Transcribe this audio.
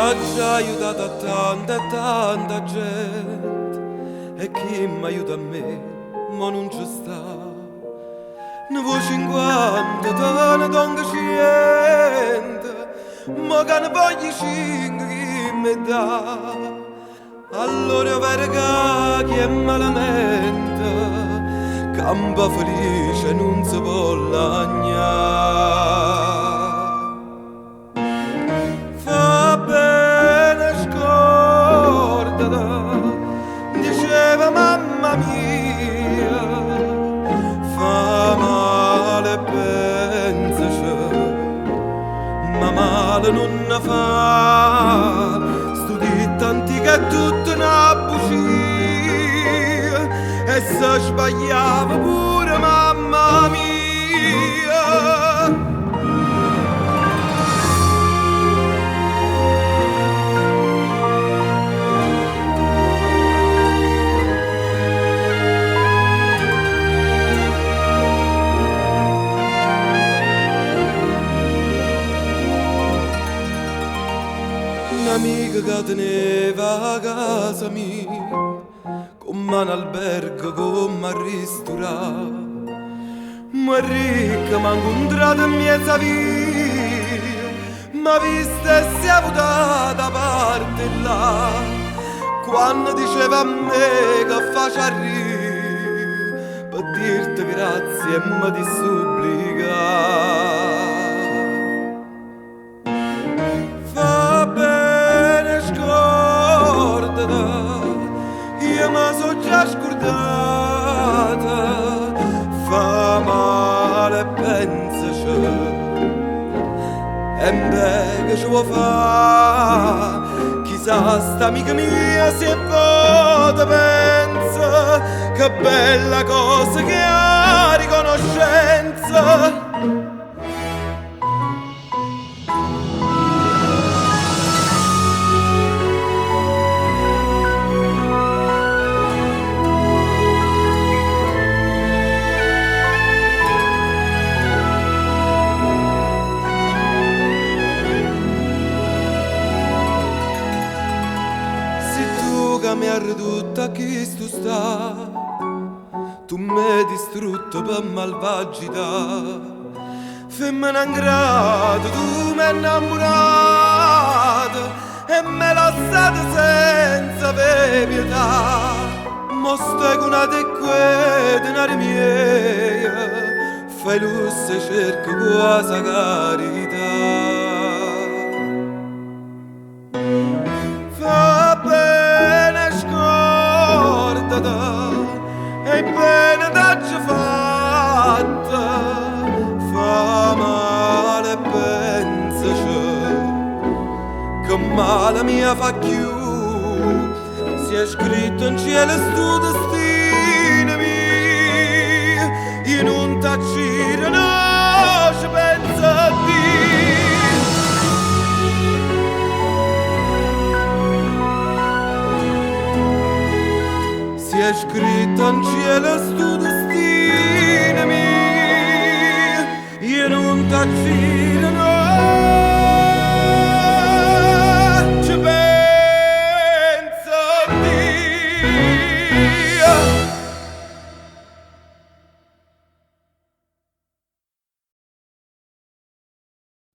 Ci ha aiutato tanta e tanta gente e chi mi aiuta a me, ma non ci sta. Ne vuoi 50, te ne donga 100, ma che ne voglio 5 chi mi dà. Allora verga chi è malamente, campa felice non si può lagnare. Fa bene scordata, diceva mamma mia, fa male pensaci, ma male non ne fa. Studi tanti che è tutta una bugia e se sbagliava pure mamma mia. Un'amica che teneva a casa mia, come un albergo, come un ristorante. Ma ricca m'ha incontrato in mezza via, ma vista e si è avuta da parte là. Quando diceva a me che faccia ridere, per dirti grazie mi ti supplica. Io mi sono già scordata, fa male pensaci, e beh che ci vuoi fare, chissà sta amica mia se vota pensa, che bella cosa che ha riconoscenza. Mi ha ridotto a chi tu sta, tu mi hai distrutto per malvagità. Femmina ingrata, tu mi hai innamorato e me l'hai lasciata senza avere pietà. Mo stai con una di quei denari miei, fai lusso e cerco quasi carità. E bene t'hai fatta, fa male pensaci, che male mia fa più, si è scritto in cielo sto destino mio, io non t'acciro, no, ci penso a Dio. Si è scritto in cielo sto destino mio, io non t'acciro,